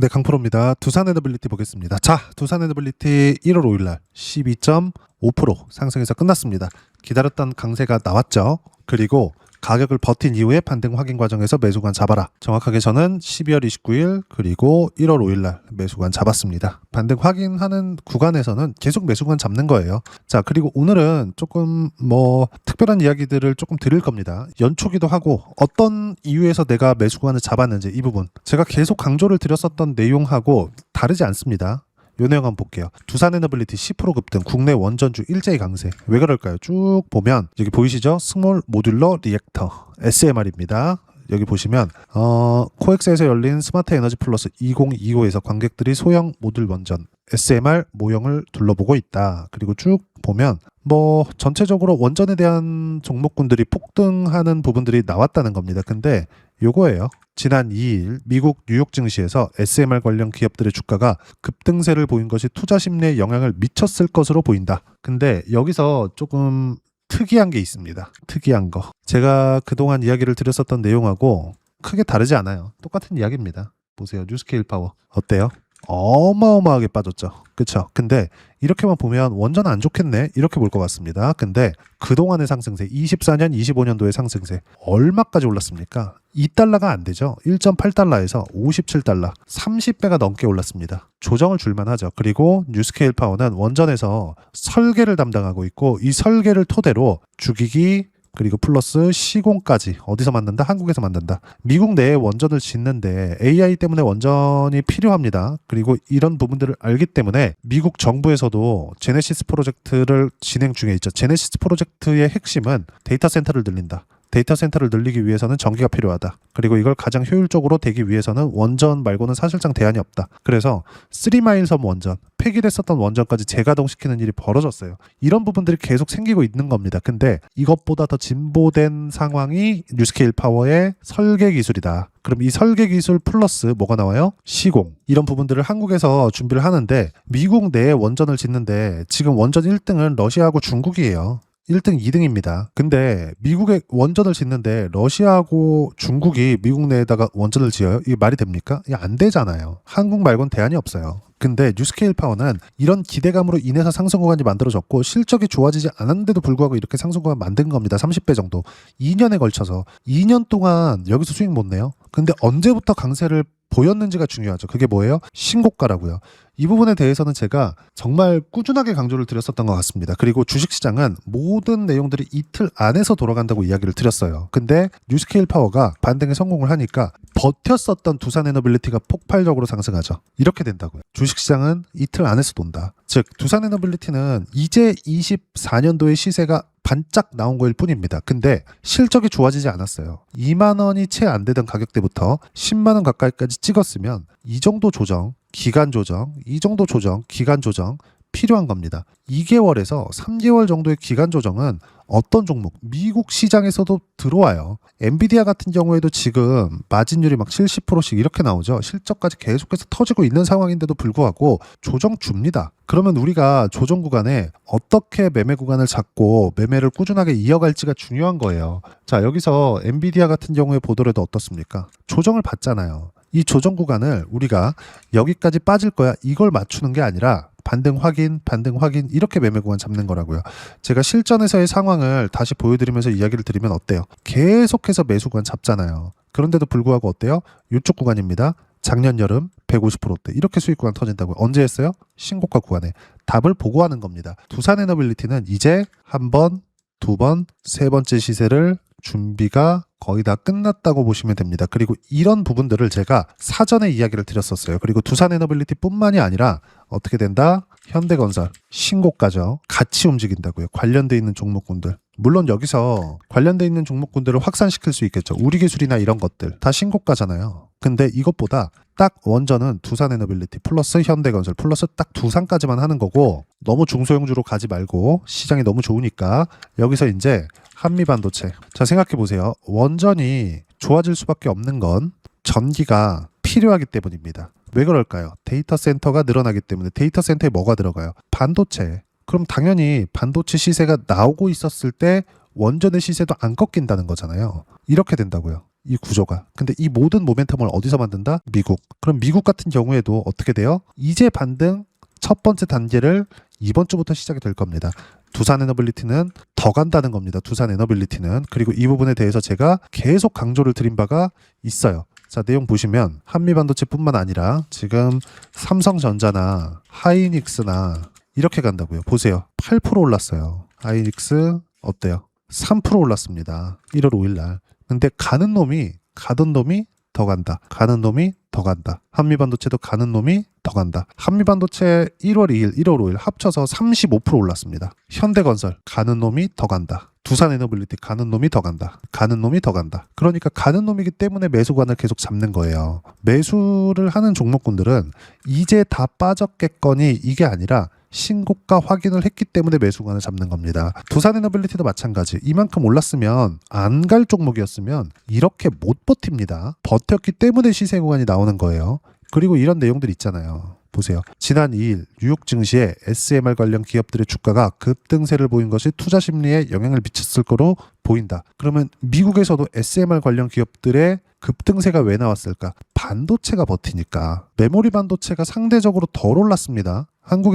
네, 강프로입니다. 두산에너빌리티 보겠습니다. 자, 두산에너빌리티 1월 5일날 12.5% 상승해서 끝났습니다. 기다렸던 강세가 나왔죠. 그리고 가격을 버틴 이후에 반등 확인 과정에서 매수관 잡아라. 정확하게 저는 12월 29일 그리고 1월 5일날 매수관 잡았습니다. 반등 확인하는 구간에서는 계속 매수관 잡는 거예요. 자, 그리고 오늘은 조금 특별한 이야기들을 조금 드릴 겁니다. 연초기도 하고 어떤 이유에서 내가 매수관을 잡았는지 이 부분 제가 계속 강조를 드렸었던 내용하고 다르지 않습니다. 요 내용 한번 볼게요. 두산에너빌리티 10% 급등, 국내 원전주 일제히 강세. 왜 그럴까요? 쭉 보면 여기 보이시죠? 스몰 모듈러 리액터 SMR입니다. 여기 보시면 코엑스에서 열린 스마트 에너지 플러스 2025에서 관객들이 소형 모듈 원전 SMR 모형을 둘러보고 있다. 그리고 쭉 보면 전체적으로 원전에 대한 종목군들이 폭등하는 부분들이 나왔다는 겁니다. 근데 요거예요. 지난 2일 미국 뉴욕 증시에서 SMR 관련 기업들의 주가가 급등세를 보인 것이 투자 심리에 영향을 미쳤을 것으로 보인다. 근데 여기서 조금 특이한 게 있습니다. 특이한 거. 제가 그동안 이야기를 드렸었던 내용하고 크게 다르지 않아요. 똑같은 이야기입니다. 보세요. 뉴스케일 파워. 어때요? 어마어마하게 빠졌죠. 그쵸? 근데 이렇게만 보면 원전 안 좋겠네 이렇게 볼 것 같습니다. 근데 그동안의 상승세 24년 25년도의 상승세 얼마까지 올랐습니까? 2달러가 안 되죠. 1.8달러에서 57달러 30배가 넘게 올랐습니다. 조정을 줄만 하죠. 그리고 뉴스케일 파워는 원전에서 설계를 담당하고 있고 이 설계를 토대로 죽이기 그리고 플러스 시공까지 어디서 만든다? 한국에서 만든다. 미국 내에 원전을 짓는데 AI 때문에 원전이 필요합니다. 그리고 이런 부분들을 알기 때문에 미국 정부에서도 제네시스 프로젝트를 진행 중에 있죠. 제네시스 프로젝트의 핵심은 데이터 센터를 늘린다. 데이터 센터를 늘리기 위해서는 전기가 필요하다. 그리고 이걸 가장 효율적으로 되기 위해서는 원전 말고는 사실상 대안이 없다. 그래서 3마일 섬 원전, 폐기됐었던 원전까지 재가동시키는 일이 벌어졌어요. 이런 부분들이 계속 생기고 있는 겁니다. 근데 이것보다 더 진보된 상황이 뉴스케일 파워의 설계 기술이다. 그럼 이 설계 기술 플러스 뭐가 나와요? 시공. 이런 부분들을 한국에서 준비를 하는데 미국 내에 원전을 짓는데 지금 원전 1등은 러시아하고 중국이에요. 1등, 2등입니다. 근데 미국에 원전을 짓는데 러시아하고 중국이 미국 내에다가 원전을 지어요? 이게 말이 됩니까? 이게 안 되잖아요. 한국 말고는 대안이 없어요. 근데 뉴스케일 파워는 이런 기대감으로 인해서 상승 구간이 만들어졌고 실적이 좋아지지 않았는데도 불구하고 이렇게 상승 구간 만든 겁니다. 30배 정도. 2년에 걸쳐서. 2년 동안 여기서 수익 못 내요? 근데 언제부터 강세를 보였는지가 중요하죠. 그게 뭐예요? 신고가라고요. 이 부분에 대해서는 제가 정말 꾸준하게 강조를 드렸었던 것 같습니다. 그리고 주식시장은 모든 내용들이 이틀 안에서 돌아간다고 이야기를 드렸어요. 근데 뉴스케일 파워가 반등에 성공을 하니까 버텼었던 두산에너빌리티가 폭발적으로 상승하죠. 이렇게 된다고요. 주식시장은 이틀 안에서 돈다. 즉 두산에너빌리티는 이제 24년도의 시세가 반짝 나온 거일 뿐입니다. 근데 실적이 좋아지지 않았어요. 2만 원이 채 안 되던 가격대부터 10만 원 가까이까지 찍었으면 이 정도 조정, 기간 조정, 이 정도 조정, 기간 조정 필요한 겁니다. 2개월에서 3개월 정도의 기간 조정은 어떤 종목? 미국 시장에서도 들어와요. 엔비디아 같은 경우에도 지금 마진율이 막 70%씩 이렇게 나오죠. 실적까지 계속해서 터지고 있는 상황인데도 불구하고 조정 줍니다. 그러면 우리가 조정 구간에 어떻게 매매 구간을 잡고 매매를 꾸준하게 이어갈지가 중요한 거예요. 자, 여기서 엔비디아 같은 경우에 보더라도 어떻습니까? 조정을 받잖아요. 이 조정 구간을 우리가 여기까지 빠질 거야 이걸 맞추는 게 아니라 반등 확인 이렇게 매매 구간 잡는 거라고요. 제가 실전에서의 상황을 다시 보여드리면서 이야기를 드리면 어때요? 계속해서 매수 구간 잡잖아요. 그런데도 불구하고 어때요? 이쪽 구간입니다. 작년 여름 150%대 이렇게 수익 구간 터진다고요. 언제 했어요? 신고가 구간에. 답을 보고하는 겁니다. 두산에너빌리티는 이제 한 번, 두 번, 세 번째 시세를 준비가 거의 다 끝났다고 보시면 됩니다. 그리고 이런 부분들을 제가 사전에 이야기를 드렸었어요. 그리고 두산에너빌리티 뿐만이 아니라 어떻게 된다? 현대건설, 신고가죠. 같이 움직인다고요. 관련돼 있는 종목군들. 물론 여기서 관련돼 있는 종목군들을 확산시킬 수 있겠죠. 우리기술이나 이런 것들 다 신고가잖아요. 근데 이것보다 딱 원전은 두산에너빌리티 플러스 현대건설 플러스 딱 두산까지만 하는 거고 너무 중소형주로 가지 말고 시장이 너무 좋으니까 여기서 이제 한미반도체. 자, 생각해 보세요. 원전이 좋아질 수밖에 없는 건 전기가 필요하기 때문입니다. 왜 그럴까요? 데이터 센터가 늘어나기 때문에. 데이터 센터에 뭐가 들어가요? 반도체. 그럼 당연히 반도체 시세가 나오고 있었을 때 원전의 시세도 안 꺾인다는 거잖아요. 이렇게 된다고요. 이 구조가. 근데 이 모든 모멘텀을 어디서 만든다? 미국. 그럼 미국 같은 경우에도 어떻게 돼요? 이제 반등 첫 번째 단계를 이번 주부터 시작이 될 겁니다. 두산 에너빌리티는 더 간다는 겁니다. 두산 에너빌리티는. 그리고 이 부분에 대해서 제가 계속 강조를 드린 바가 있어요. 자, 내용 보시면 한미반도체뿐만 아니라 지금 삼성전자나 하이닉스나 이렇게 간다고요. 보세요. 8% 올랐어요. 하이닉스 어때요? 3% 올랐습니다. 1월 5일 날. 근데 가던 놈이 더 간다. 가는 놈이 더 간다. 한미반도체도 가는 놈이 더 간다. 한미반도체 1월 2일, 1월 5일 합쳐서 35% 올랐습니다. 현대건설 가는 놈이 더 간다. 두산에너빌리티 가는 놈이 더 간다. 가는 놈이 더 간다. 그러니까 가는 놈이기 때문에 매수관을 계속 잡는 거예요. 매수를 하는 종목군들은 이제 다 빠졌겠거니 이게 아니라 신고가 확인을 했기 때문에 매수관을 잡는 겁니다. 두산에너빌리티도 마찬가지. 이만큼 올랐으면 안 갈 종목이었으면 이렇게 못 버팁니다. 버텼기 때문에 시세 구간이 나오는 거예요. 그리고 이런 내용들 있잖아요. 보세요. 지난 2일 뉴욕 증시에 SMR 관련 기업들의 주가가 급등세를 보인 것이 투자 심리에 영향을 미쳤을 거로 보인다. 그러면 미국에서도 SMR 관련 기업들의 급등세가 왜 나왔을까? 반도체가 버티니까. 메모리 반도체가 상대적으로 덜 올랐습니다.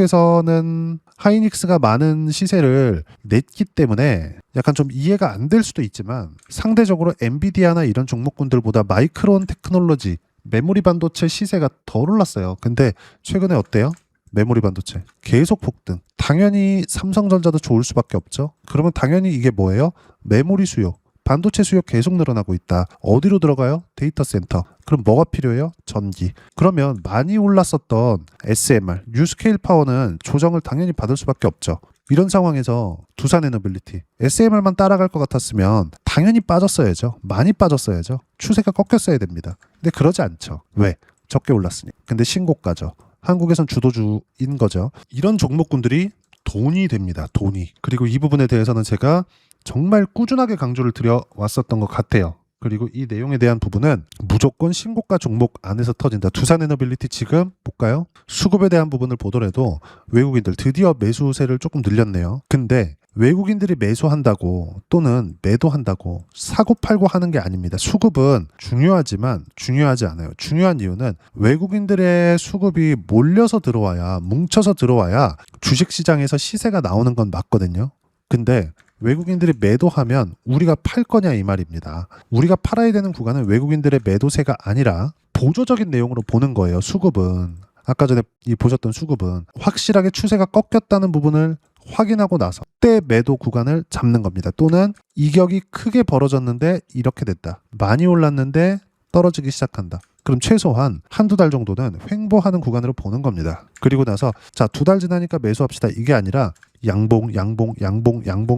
한국에서는 하이닉스가 많은 시세를 냈기 때문에 약간 좀 이해가 안 될 수도 있지만 상대적으로 엔비디아나 이런 종목군들보다 마이크론 테크놀로지 메모리 반도체 시세가 덜 올랐어요. 근데 최근에 어때요? 메모리 반도체 계속 폭등. 당연히 삼성전자도 좋을 수밖에 없죠. 그러면 당연히 이게 뭐예요? 메모리 수요. 반도체 수요 계속 늘어나고 있다. 어디로 들어가요? 데이터 센터. 그럼 뭐가 필요해요? 전기. 그러면 많이 올랐었던 SMR, 뉴스케일 파워는 조정을 당연히 받을 수밖에 없죠. 이런 상황에서 두산에너빌리티, SMR만 따라갈 것 같았으면 당연히 빠졌어야죠. 많이 빠졌어야죠. 추세가 꺾였어야 됩니다. 근데 그러지 않죠. 왜? 적게 올랐으니. 근데 신고가죠. 한국에선 주도주인 거죠. 이런 종목군들이 돈이 됩니다. 돈이. 그리고 이 부분에 대해서는 제가 정말 꾸준하게 강조를 드려왔었던 것 같아요. 그리고 이 내용에 대한 부분은 무조건 신고가 종목 안에서 터진다. 두산에너빌리티 지금 볼까요? 수급에 대한 부분을 보더라도 외국인들 드디어 매수세를 조금 늘렸네요. 근데 외국인들이 매수한다고 또는 매도한다고 사고팔고 하는 게 아닙니다. 수급은 중요하지만 중요하지 않아요. 중요한 이유는 외국인들의 수급이 몰려서 들어와야, 뭉쳐서 들어와야 주식시장에서 시세가 나오는 건 맞거든요. 근데 외국인들이 매도하면 우리가 팔 거냐 이 말입니다. 우리가 팔아야 되는 구간은 외국인들의 매도세가 아니라 보조적인 내용으로 보는 거예요. 수급은. 아까 전에 보셨던 수급은 확실하게 추세가 꺾였다는 부분을 확인하고 나서 그때 매도 구간을 잡는 겁니다. 또는 이격이 크게 벌어졌는데 이렇게 됐다. 많이 올랐는데 떨어지기 시작한다. 그럼 최소한 한두 달 정도는 횡보하는 구간으로 보는 겁니다. 그리고 나서 자, 2달 지나니까 매수합시다. 이게 아니라 양봉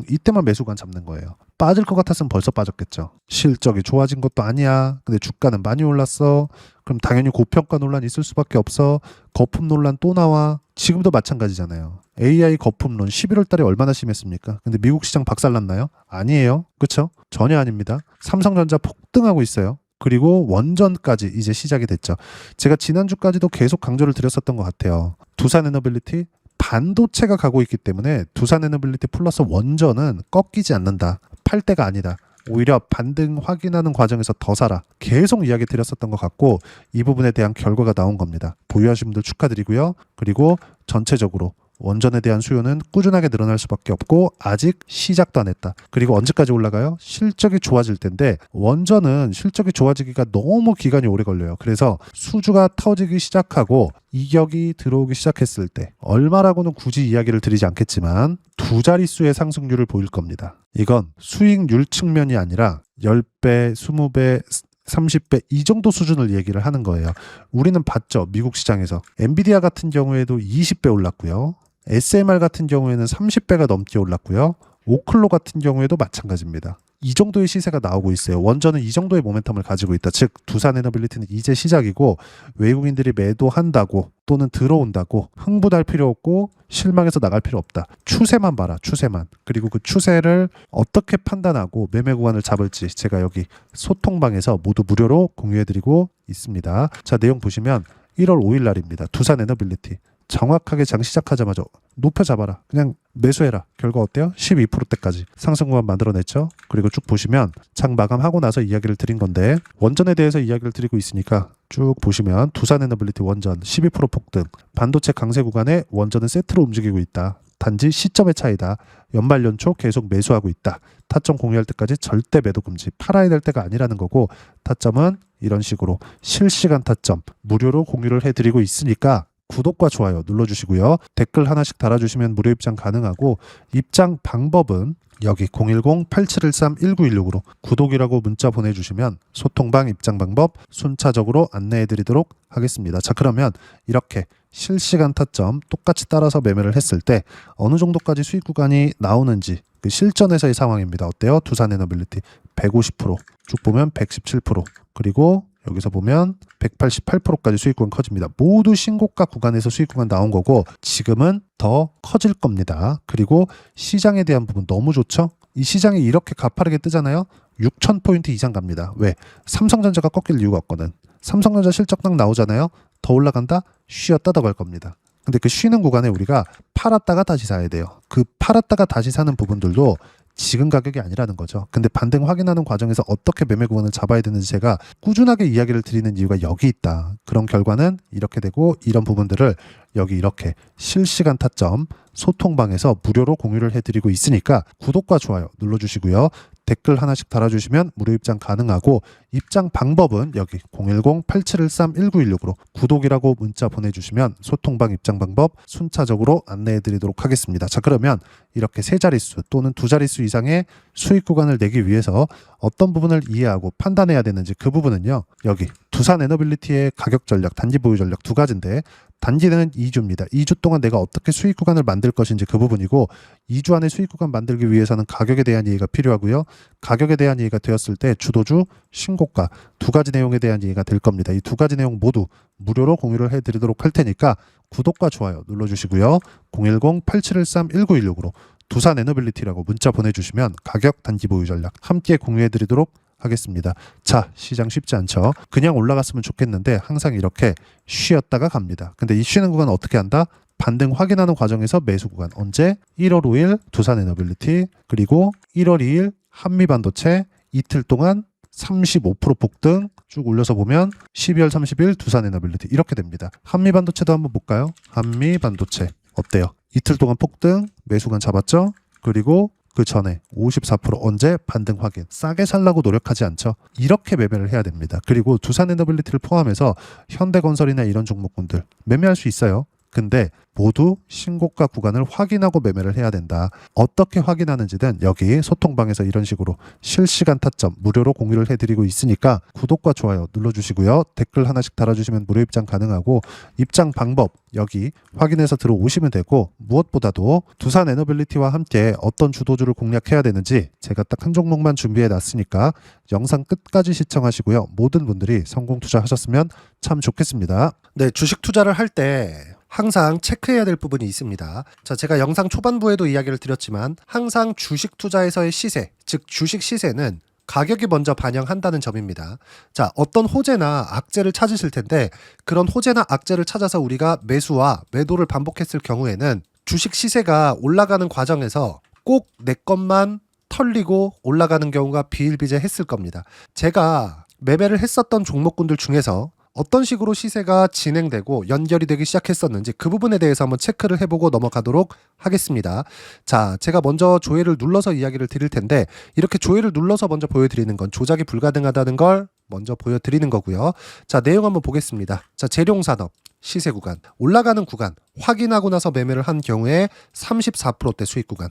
이때만 매수관 잡는 거예요. 빠질 것 같았으면 벌써 빠졌겠죠. 실적이 좋아진 것도 아니야. 근데 주가는 많이 올랐어. 그럼 당연히 고평가 논란 있을 수밖에 없어. 거품 논란 또 나와. 지금도 마찬가지잖아요. AI 거품론 11월 달에 얼마나 심했습니까? 근데 미국 시장 박살났나요? 아니에요. 그렇죠? 전혀 아닙니다. 삼성전자 폭등하고 있어요. 그리고 원전까지 이제 시작이 됐죠. 제가 지난주까지도 계속 강조를 드렸었던 것 같아요. 두산에너빌리티 반도체가 가고 있기 때문에 두산에너빌리티 플러스 원전은 꺾이지 않는다. 팔 때가 아니다. 오히려 반등 확인하는 과정에서 더 사라. 계속 이야기 드렸었던 것 같고 이 부분에 대한 결과가 나온 겁니다. 보유하신 분들 축하드리고요. 그리고 전체적으로 원전에 대한 수요는 꾸준하게 늘어날 수밖에 없고 아직 시작도 안 했다. 그리고 언제까지 올라가요? 실적이 좋아질 텐데 원전은 실적이 좋아지기가 너무 기간이 오래 걸려요. 그래서 수주가 터지기 시작하고 이격이 들어오기 시작했을 때 얼마라고는 굳이 이야기를 드리지 않겠지만 두 자릿수의 상승률을 보일 겁니다. 이건 수익률 측면이 아니라 10배, 20배, 30배 이 정도 수준을 얘기를 하는 거예요. 우리는 봤죠. 미국 시장에서. 엔비디아 같은 경우에도 20배 올랐고요. SMR 같은 경우에는 30배가 넘게 올랐고요. 오클로 같은 경우에도 마찬가지입니다. 이 정도의 시세가 나오고 있어요. 원전은 이 정도의 모멘텀을 가지고 있다. 즉 두산에너빌리티는 이제 시작이고 외국인들이 매도한다고 또는 들어온다고 흥분할 필요 없고 실망해서 나갈 필요 없다. 추세만 봐라. 추세만. 그리고 그 추세를 어떻게 판단하고 매매 구간을 잡을지 제가 여기 소통방에서 모두 무료로 공유해드리고 있습니다. 자, 내용 보시면 1월 5일 날입니다. 두산에너빌리티. 정확하게 장 시작하자마자 높여 잡아라. 그냥 매수해라. 결과 어때요? 12%대까지 상승 구간 만들어냈죠. 그리고 쭉 보시면 장 마감하고 나서 이야기를 드린 건데 원전에 대해서 이야기를 드리고 있으니까 쭉 보시면 두산에너빌리티 원전 12% 폭등, 반도체 강세 구간에 원전은 세트로 움직이고 있다. 단지 시점의 차이다. 연말 연초 계속 매수하고 있다. 타점 공유할 때까지 절대 매도 금지. 팔아야 될 때가 아니라는 거고 타점은 이런 식으로 실시간 타점 무료로 공유를 해드리고 있으니까 구독과 좋아요 눌러주시고요. 댓글 하나씩 달아주시면 무료 입장 가능하고 입장 방법은 여기 010-8713-1916으로 구독이라고 문자 보내주시면 소통방 입장 방법 순차적으로 안내해드리도록 하겠습니다. 자, 그러면 이렇게 실시간 타점 똑같이 따라서 매매를 했을 때 어느 정도까지 수익 구간이 나오는지 그 실전에서의 상황입니다. 어때요? 두산에너빌리티 150%, 쭉 보면 117%, 그리고 여기서 보면 188%까지 수익 구간 커집니다. 모두 신고가 구간에서 수익 구간 나온 거고 지금은 더 커질 겁니다. 그리고 시장에 대한 부분 너무 좋죠? 이 시장이 이렇게 가파르게 뜨잖아요. 6,000포인트 이상 갑니다. 왜? 삼성전자가 꺾일 이유가 없거든. 삼성전자 실적 딱 나오잖아요. 더 올라간다? 쉬었다 더 갈 겁니다. 근데 그 쉬는 구간에 우리가 팔았다가 다시 사야 돼요. 그 팔았다가 다시 사는 부분들도 지금 가격이 아니라는 거죠. 근데 반등 확인하는 과정에서 어떻게 매매 구간을 잡아야 되는지 제가 꾸준하게 이야기를 드리는 이유가 여기 있다. 그런 결과는 이렇게 되고 이런 부분들을 여기 이렇게 실시간 타점 소통방에서 무료로 공유를 해드리고 있으니까 구독과 좋아요 눌러주시고요. 댓글 하나씩 달아주시면 무료 입장 가능하고 입장 방법은 여기 010-8713-1916으로 구독이라고 문자 보내주시면 소통방 입장 방법 순차적으로 안내해드리도록 하겠습니다. 자, 그러면 이렇게 세 자릿수 또는 두 자릿수 이상의 수익 구간을 내기 위해서 어떤 부분을 이해하고 판단해야 되는지 그 부분은요. 여기 두산에너빌리티의 가격 전략, 단지 보유 전략 두 가지인데 단지는 2주입니다. 2주 동안 내가 어떻게 수익 구간을 만들 것인지 그 부분이고 2주 안에 수익 구간 만들기 위해서는 가격에 대한 이해가 필요하고요. 가격에 대한 이해가 되었을 때 주도주, 신고가 두 가지 내용에 대한 이해가 될 겁니다. 이 두 가지 내용 모두 무료로 공유를 해드리도록 할 테니까 구독과 좋아요 눌러주시고요. 010-8713-1916으로 두산에너빌리티라고 문자 보내주시면 가격 단지 보유 전략 함께 공유해드리도록 하겠습니다. 자, 시장 쉽지 않죠. 그냥 올라갔으면 좋겠는데 항상 이렇게 쉬었다가 갑니다. 근데 이 쉬는 구간은 어떻게 한다? 반등 확인하는 과정에서 매수 구간 언제? 1월 5일 두산에너빌리티 그리고 1월 2일 한미반도체 이틀 동안 35% 폭등 쭉 올려서 보면 12월 30일 두산에너빌리티 이렇게 됩니다. 한미반도체도 한번 볼까요? 한미반도체 어때요? 이틀 동안 폭등 매수간 잡았죠? 그리고 그 전에 54% 언제 반등 확인 싸게 살라고 노력하지 않죠. 이렇게 매매를 해야 됩니다. 그리고 두산에너빌리티를 포함해서 현대건설이나 이런 종목군들 매매할 수 있어요. 근데 모두 신고가 구간을 확인하고 매매를 해야 된다. 어떻게 확인하는지는 여기 소통방에서 이런 식으로 실시간 타점 무료로 공유를 해드리고 있으니까 구독과 좋아요 눌러주시고요. 댓글 하나씩 달아주시면 무료 입장 가능하고 입장 방법 여기 확인해서 들어오시면 되고 무엇보다도 두산에너빌리티와 함께 어떤 주도주를 공략해야 되는지 제가 딱 한 종목만 준비해 놨으니까 영상 끝까지 시청하시고요. 모든 분들이 성공 투자하셨으면 참 좋겠습니다. 네, 주식 투자를 할 때 항상 체크해야 될 부분이 있습니다. 자, 제가 영상 초반부에도 이야기를 드렸지만 항상 주식 투자에서의 시세, 즉 주식 시세는 가격이 먼저 반영한다는 점입니다. 자, 어떤 호재나 악재를 찾으실 텐데 그런 호재나 악재를 찾아서 우리가 매수와 매도를 반복했을 경우에는 주식 시세가 올라가는 과정에서 꼭 내 것만 털리고 올라가는 경우가 비일비재했을 겁니다. 제가 매매를 했었던 종목군들 중에서 어떤 식으로 시세가 진행되고 연결이 되기 시작했었는지 그 부분에 대해서 한번 체크를 해보고 넘어가도록 하겠습니다. 자, 제가 먼저 조회를 눌러서 이야기를 드릴 텐데 이렇게 조회를 눌러서 먼저 보여드리는 건 조작이 불가능하다는 걸 먼저 보여드리는 거고요. 자, 내용 한번 보겠습니다. 자, 재룡산업 시세 구간 올라가는 구간 확인하고 나서 매매를 한 경우에 34%대 수익 구간.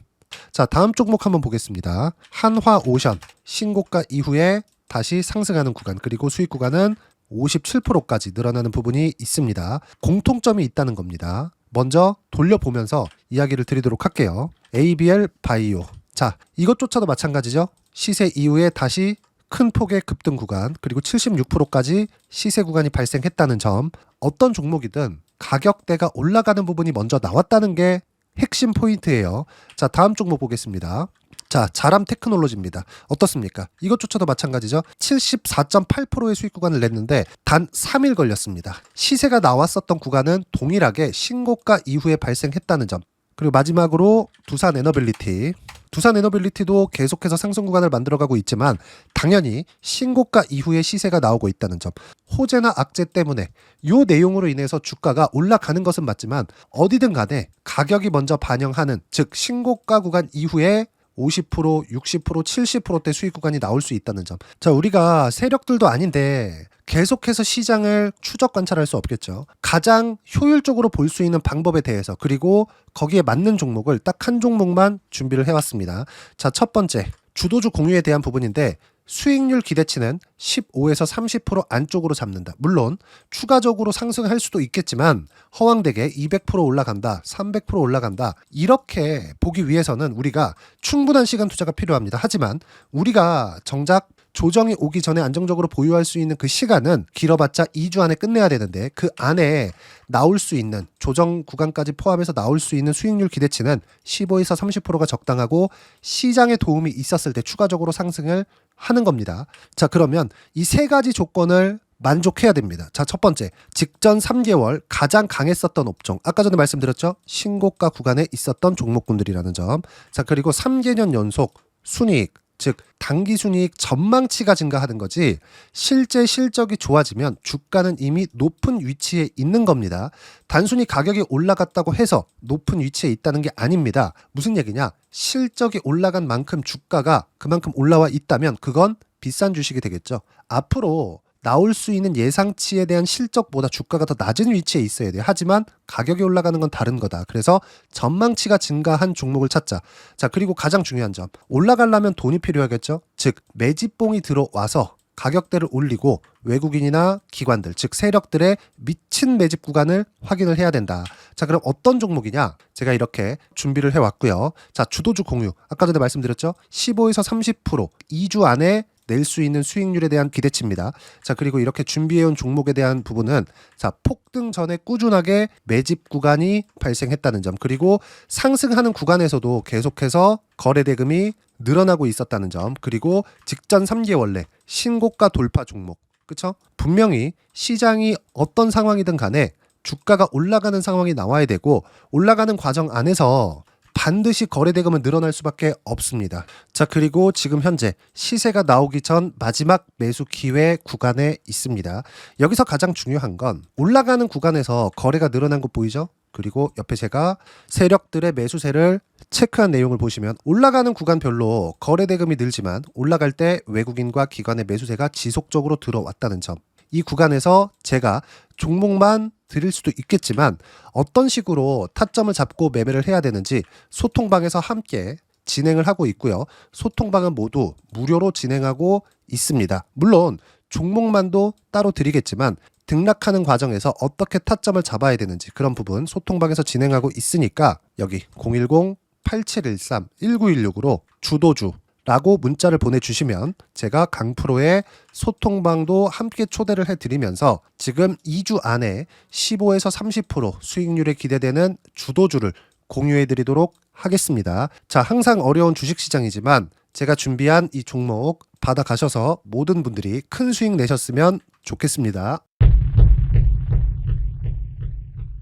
자, 다음 종목 한번 보겠습니다. 한화오션 신고가 이후에 다시 상승하는 구간 그리고 수익 구간은 57%까지 늘어나는 부분이 있습니다. 공통점이 있다는 겁니다. 먼저 돌려보면서 이야기를 드리도록 할게요. ABL 바이오. 자, 이것조차도 마찬가지죠. 시세 이후에 다시 큰 폭의 급등 구간 그리고 76%까지 시세 구간이 발생했다는 점. 어떤 종목이든 가격대가 올라가는 부분이 먼저 나왔다는 게 핵심 포인트예요. 자, 다음 종목 보겠습니다. 자, 자람 테크놀로지입니다. 어떻습니까? 이것조차도 마찬가지죠. 74.8%의 수익 구간을 냈는데 단 3일 걸렸습니다. 시세가 나왔었던 구간은 동일하게 신고가 이후에 발생했다는 점. 그리고 마지막으로 두산 에너빌리티. 두산 에너빌리티도 계속해서 상승 구간을 만들어가고 있지만 당연히 신고가 이후에 시세가 나오고 있다는 점. 호재나 악재 때문에 이 내용으로 인해서 주가가 올라가는 것은 맞지만 어디든 간에 가격이 먼저 반영하는, 즉 신고가 구간 이후에 50%, 60%, 70%대 수익 구간이 나올 수 있다는 점. 자, 우리가 세력들도 아닌데 계속해서 시장을 추적 관찰할 수 없겠죠. 가장 효율적으로 볼 수 있는 방법에 대해서, 그리고 거기에 맞는 종목을 딱 한 종목만 준비를 해왔습니다. 자, 첫 번째, 주도주 공유에 대한 부분인데 수익률 기대치는 15에서 30% 안쪽으로 잡는다. 물론 추가적으로 상승할 수도 있겠지만 허황되게 200% 올라간다, 300% 올라간다, 이렇게 보기 위해서는 우리가 충분한 시간 투자가 필요합니다. 하지만 우리가 정작 조정이 오기 전에 안정적으로 보유할 수 있는 그 시간은 길어봤자 2주 안에 끝내야 되는데, 그 안에 나올 수 있는 조정 구간까지 포함해서 나올 수 있는 수익률 기대치는 15에서 30%가 적당하고 시장에 도움이 있었을 때 추가적으로 상승을 하는 겁니다. 자, 그러면 이 세 가지 조건을 만족해야 됩니다. 자, 첫 번째, 직전 3개월 가장 강했었던 업종. 아까 전에 말씀드렸죠? 신고가 구간에 있었던 종목군들이라는 점. 자, 그리고 3개년 연속 순이익, 즉 단기 순이익 전망치가 증가하는 거지 실제 실적이 좋아지면 주가는 이미 높은 위치에 있는 겁니다. 단순히 가격이 올라갔다고 해서 높은 위치에 있다는 게 아닙니다. 무슨 얘기냐? 실적이 올라간 만큼 주가가 그만큼 올라와 있다면 그건 비싼 주식이 되겠죠. 앞으로 나올 수 있는 예상치에 대한 실적보다 주가가 더 낮은 위치에 있어야 돼요. 하지만 가격이 올라가는 건 다른 거다. 그래서 전망치가 증가한 종목을 찾자. 자, 그리고 가장 중요한 점, 올라가려면 돈이 필요하겠죠. 즉 매집봉이 들어와서 가격대를 올리고 외국인이나 기관들, 즉 세력들의 미친 매집 구간을 확인을 해야 된다. 자, 그럼 어떤 종목이냐? 제가 이렇게 준비를 해왔고요. 자, 주도주 공유. 아까 전에 말씀드렸죠. 15에서 30% 2주 안에 낼 수 있는 수익률에 대한 기대치입니다. 자, 그리고 이렇게 준비해온 종목에 대한 부분은, 자, 폭등 전에 꾸준하게 매집 구간이 발생했다는 점, 그리고 상승하는 구간에서도 계속해서 거래 대금이 늘어나고 있었다는 점, 그리고 직전 3개월 내 신고가 돌파 종목. 그쵸? 분명히 시장이 어떤 상황이든 간에 주가가 올라가는 상황이 나와야 되고 올라가는 과정 안에서 반드시 거래대금은 늘어날 수밖에 없습니다. 자, 그리고 지금 현재 시세가 나오기 전 마지막 매수 기회 구간에 있습니다. 여기서 가장 중요한 건 올라가는 구간에서 거래가 늘어난 거 보이죠? 그리고 옆에 제가 세력들의 매수세를 체크한 내용을 보시면 올라가는 구간별로 거래대금이 늘지만 올라갈 때 외국인과 기관의 매수세가 지속적으로 들어왔다는 점. 이 구간에서 제가 종목만 드릴 수도 있겠지만 어떤 식으로 타점을 잡고 매매를 해야 되는지 소통방에서 함께 진행을 하고 있고요. 소통방은 모두 무료로 진행하고 있습니다. 물론 종목만도 따로 드리겠지만 등락하는 과정에서 어떻게 타점을 잡아야 되는지 그런 부분 소통방에서 진행하고 있으니까 여기 010-8713-1916으로 주도주 라고 문자를 보내주시면 제가 강프로의 소통방도 함께 초대를 해드리면서 지금 2주 안에 15에서 30% 수익률에 기대되는 주도주를 공유해드리도록 하겠습니다. 자, 항상 어려운 주식시장이지만 제가 준비한 이 종목 받아가셔서 모든 분들이 큰 수익 내셨으면 좋겠습니다.